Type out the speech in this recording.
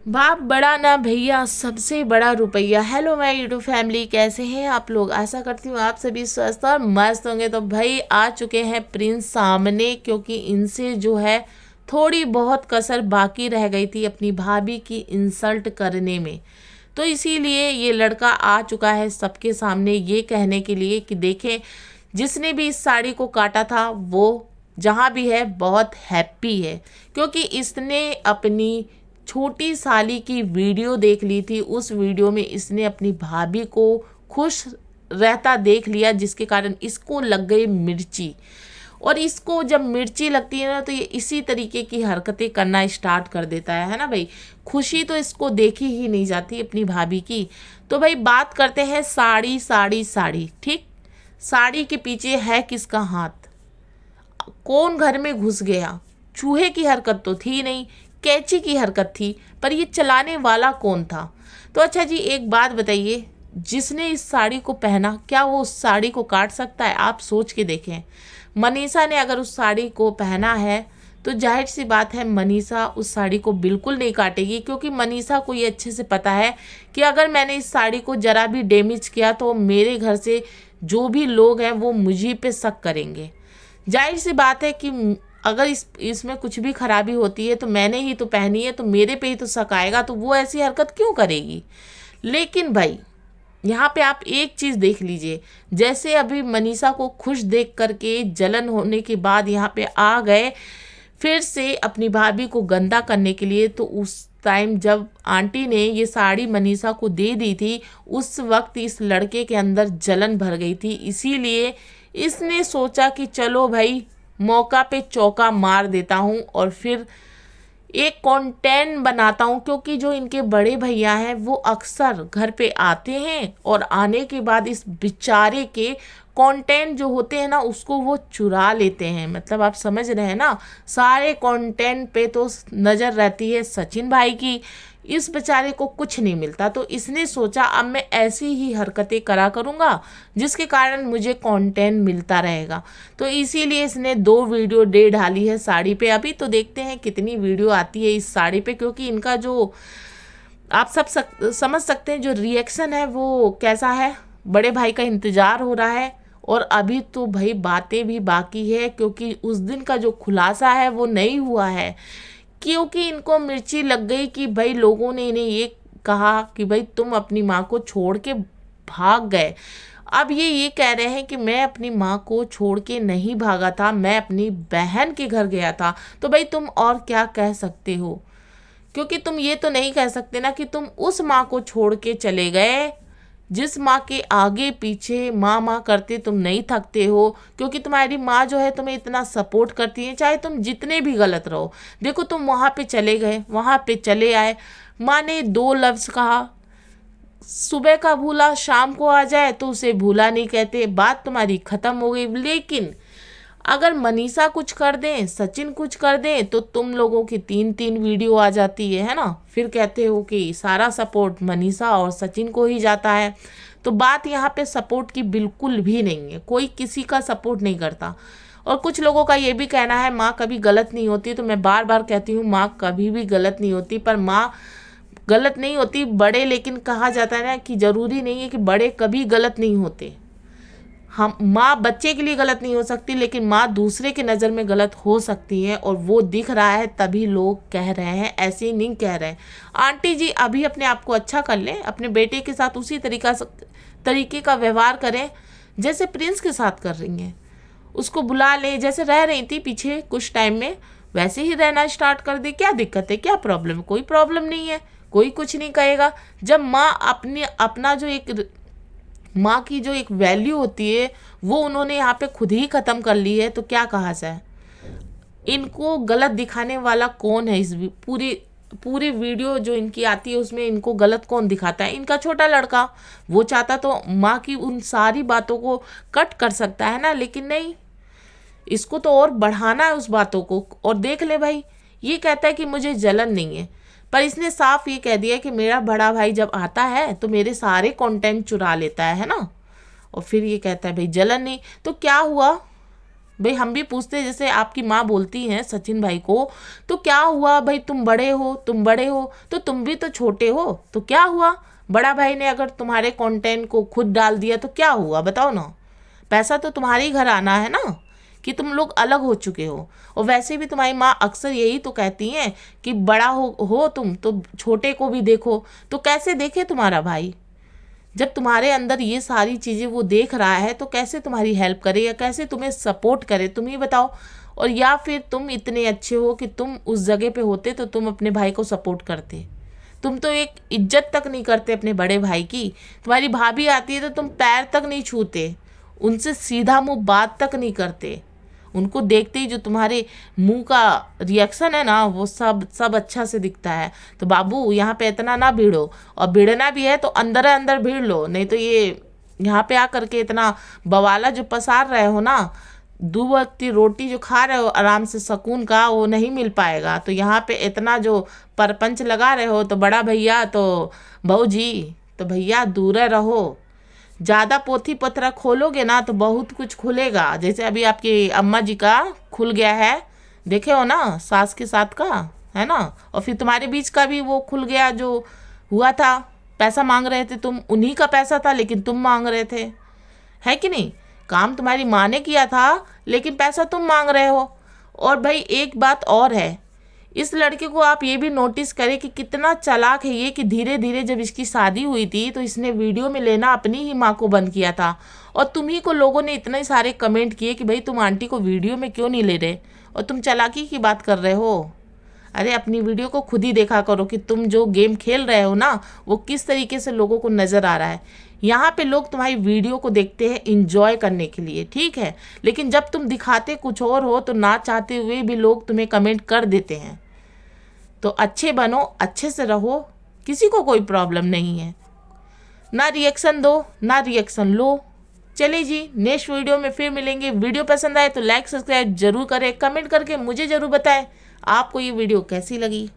बाप बड़ा ना भैया, सबसे बड़ा रुपया। हेलो माय यूट्यूब फैमिली, कैसे हैं आप लोग। आशा करती हूँ आप सभी स्वस्थ और मस्त होंगे। तो भाई आ चुके हैं प्रिंस सामने, क्योंकि इनसे जो है थोड़ी बहुत कसर बाकी रह गई थी अपनी भाभी की इंसल्ट करने में। तो इसीलिए ये लड़का आ चुका है सबके सामने ये कहने के लिए कि देखें, जिसने भी इस साड़ी को काटा था वो जहाँ भी है बहुत हैप्पी है, क्योंकि इसने अपनी छोटी साली की वीडियो देख ली थी। उस वीडियो में इसने अपनी भाभी को खुश रहता देख लिया, जिसके कारण इसको लग गई मिर्ची। और इसको जब मिर्ची लगती है ना, तो ये इसी तरीके की हरकतें करना स्टार्ट कर देता है ना भाई। खुशी तो इसको देखी ही नहीं जाती अपनी भाभी की। तो भाई बात करते हैं साड़ी साड़ी साड़ी। ठीक, साड़ी के पीछे है किसका हाथ, कौन घर में घुस गया। चूहे की हरकत तो थी नहीं, कैंची की हरकत थी, पर ये चलाने वाला कौन था। तो अच्छा जी, एक बात बताइए, जिसने इस साड़ी को पहना, क्या वो उस साड़ी को काट सकता है। आप सोच के देखें, मनीषा ने अगर उस साड़ी को पहना है तो जाहिर सी बात है मनीषा उस साड़ी को बिल्कुल नहीं काटेगी, क्योंकि मनीषा को ये अच्छे से पता है कि अगर मैंने इस साड़ी को ज़रा भी डैमेज किया तो मेरे घर से जो भी लोग हैं वो मुझे पे शक करेंगे। जाहिर सी बात है कि अगर इसमें कुछ भी खराबी होती है तो मैंने ही तो पहनी है, तो मेरे पे ही तो शक आएगा, तो वो ऐसी हरकत क्यों करेगी। लेकिन भाई यहाँ पे आप एक चीज़ देख लीजिए, जैसे अभी मनीषा को खुश देख करके जलन होने के बाद यहाँ पे आ गए फिर से अपनी भाभी को गंदा करने के लिए। तो उस टाइम जब आंटी ने ये साड़ी मनीषा को दे दी थी, उस वक्त इस लड़के के अंदर जलन भर गई थी। इसीलिए इसने सोचा कि चलो भाई मौका पे चौका मार देता हूँ और फिर एक कंटेंट बनाता हूँ, क्योंकि जो इनके बड़े भैया हैं वो अक्सर घर पे आते हैं और आने के बाद इस बेचारे के कंटेंट जो होते हैं ना उसको वो चुरा लेते हैं। मतलब आप समझ रहे हैं ना, सारे कंटेंट पे तो नज़र रहती है सचिन भाई की, इस बेचारे को कुछ नहीं मिलता। तो इसने सोचा अब मैं ऐसी ही हरकतें करा करूँगा जिसके कारण मुझे कंटेंट मिलता रहेगा। तो इसीलिए इसने 2 वीडियो डे डाली है साड़ी पे। अभी तो देखते हैं कितनी वीडियो आती है इस साड़ी पे, क्योंकि इनका जो आप समझ सकते हैं जो रिएक्शन है वो कैसा है। बड़े भाई का इंतज़ार हो रहा है और अभी तो भाई बातें भी बाकी है, क्योंकि उस दिन का जो खुलासा है वो नहीं हुआ है। क्योंकि इनको मिर्ची लग गई कि भाई लोगों ने इन्हें ये कहा कि भाई तुम अपनी माँ को छोड़ के भाग गए। अब ये कह रहे हैं कि मैं अपनी माँ को छोड़ के नहीं भागा था, मैं अपनी बहन के घर गया था। तो भाई तुम और क्या कह सकते हो, क्योंकि तुम ये तो नहीं कह सकते ना कि तुम उस माँ को छोड़ के चले गए जिस माँ के आगे पीछे माँ माँ करते तुम नहीं थकते हो। क्योंकि तुम्हारी माँ जो है तुम्हें इतना सपोर्ट करती है, चाहे तुम जितने भी गलत रहो। देखो तुम वहाँ पे चले गए, वहाँ पे चले आए, माँ ने 2 लफ्ज़ कहा, सुबह का भूला शाम को आ जाए तो उसे भूला नहीं कहते, बात तुम्हारी ख़त्म हो गई। लेकिन अगर मनीषा कुछ कर दें, सचिन कुछ कर दें, तो तुम लोगों की 3-3 वीडियो आ जाती है ना। फिर कहते हो कि सारा सपोर्ट मनीषा और सचिन को ही जाता है। तो बात यहाँ पे सपोर्ट की बिल्कुल भी नहीं है, कोई किसी का सपोर्ट नहीं करता। और कुछ लोगों का ये भी कहना है माँ कभी गलत नहीं होती, तो मैं बार बार कहती हूँ माँ कभी भी गलत नहीं होती। पर माँ गलत नहीं होती, बड़े, लेकिन कहा जाता है ना कि ज़रूरी नहीं है कि बड़े कभी गलत नहीं होते। हम माँ बच्चे के लिए गलत नहीं हो सकती, लेकिन माँ दूसरे के नज़र में गलत हो सकती है, और वो दिख रहा है तभी लोग कह रहे हैं, ऐसे ही नहीं कह रहे हैं। आंटी जी अभी अपने आप को अच्छा कर लें, अपने बेटे के साथ उसी तरीके का व्यवहार करें जैसे प्रिंस के साथ कर रही हैं। उसको बुला लें, जैसे रह रही थी पीछे कुछ टाइम में वैसे ही रहना स्टार्ट कर दे। क्या दिक्कत है, क्या प्रॉब्लम है, कोई प्रॉब्लम नहीं है, कोई कुछ नहीं कहेगा। जब माँ अपना जो एक माँ की जो एक वैल्यू होती है वो उन्होंने यहाँ पे खुद ही ख़त्म कर ली है, तो क्या कहा जाए। इनको गलत दिखाने वाला कौन है। इस पूरी वीडियो जो इनकी आती है उसमें इनको गलत कौन दिखाता है, इनका छोटा लड़का। वो चाहता तो माँ की उन सारी बातों को कट कर सकता है ना, लेकिन नहीं, इसको तो और बढ़ाना है उस बातों को। और देख ले भाई, ये कहता है कि मुझे जलन नहीं है, पर इसने साफ ये कह दिया कि मेरा बड़ा भाई जब आता है तो मेरे सारे कंटेंट चुरा लेता है ना। और फिर ये कहता है भाई जलन नहीं, तो क्या हुआ, भाई हम भी पूछते हैं, जैसे आपकी माँ बोलती हैं सचिन भाई को, तो क्या हुआ भाई, तुम बड़े हो, तुम बड़े हो तो तुम भी तो छोटे हो, तो क्या हुआ, बड़ा भाई ने अगर तुम्हारे कंटेंट को खुद डाल दिया तो क्या हुआ, बताओ ना। पैसा तो तुम्हारे ही घर आना है ना, कि तुम लोग अलग हो चुके हो। और वैसे भी तुम्हारी माँ अक्सर यही तो कहती हैं कि बड़ा हो तुम तो छोटे को भी देखो। तो कैसे देखे तुम्हारा भाई, जब तुम्हारे अंदर ये सारी चीज़ें वो देख रहा है तो कैसे तुम्हारी हेल्प करे या कैसे तुम्हें सपोर्ट करे, तुम ही बताओ। और या फिर तुम इतने अच्छे हो कि तुम उस जगह पे होते तो तुम अपने भाई को सपोर्ट करते। तुम तो एक इज्जत तक नहीं करते अपने बड़े भाई की। तुम्हारी भाभी आती है तो तुम पैर तक नहीं छूते, उनसे सीधा मुंह बात तक नहीं करते। उनको देखते ही जो तुम्हारे मुंह का रिएक्शन है ना, वो सब सब अच्छा से दिखता है। तो बाबू यहाँ पे इतना ना भिड़ो, और भिड़ना भी है तो अंदर अंदर भीड़ लो, नहीं तो ये यहाँ पे आकर के इतना बवाला जो पसार रहे हो ना, 2 वक्त की रोटी जो खा रहे हो आराम से सुकून का, वो नहीं मिल पाएगा। तो यहाँ पे इतना जो परपंच लगा रहे हो, तो बड़ा भैया तो बहू जी, तो भैया दूर रहो। ज़्यादा पोथी पत्रा खोलोगे ना तो बहुत कुछ खुलेगा, जैसे अभी आपकी अम्मा जी का खुल गया है, देखे हो ना, सास के साथ का, है ना। और फिर तुम्हारे बीच का भी वो खुल गया जो हुआ था, पैसा मांग रहे थे तुम, उन्हीं का पैसा था लेकिन तुम मांग रहे थे, है कि नहीं। काम तुम्हारी माँ ने किया था लेकिन पैसा तुम मांग रहे हो। और भाई एक बात और है, इस लड़के को आप ये भी नोटिस करें कि कितना चालाक है ये, कि धीरे धीरे जब इसकी शादी हुई थी तो इसने वीडियो में लेना अपनी ही माँ को बंद किया था। और तुम्ही को लोगों ने इतने सारे कमेंट किए कि भाई तुम आंटी को वीडियो में क्यों नहीं ले रहे, और तुम चालाकी की बात कर रहे हो। अरे अपनी वीडियो को खुद ही देखा करो कि तुम जो गेम खेल रहे हो ना, वो किस तरीके से लोगों को नज़र आ रहा है। यहाँ पे लोग तुम्हारी वीडियो को देखते हैं इंजॉय करने के लिए, ठीक है, लेकिन जब तुम दिखाते कुछ और हो तो ना चाहते हुए भी लोग तुम्हें कमेंट कर देते हैं। तो अच्छे बनो, अच्छे से रहो, किसी को कोई प्रॉब्लम नहीं है। ना रिएक्शन दो ना रिएक्शन लो। चलिए जी, नेक्स्ट वीडियो में फिर मिलेंगे। वीडियो पसंद आए तो लाइक सब्सक्राइब जरूर करें, कमेंट करके मुझे ज़रूर बताएं आपको ये वीडियो कैसी लगी।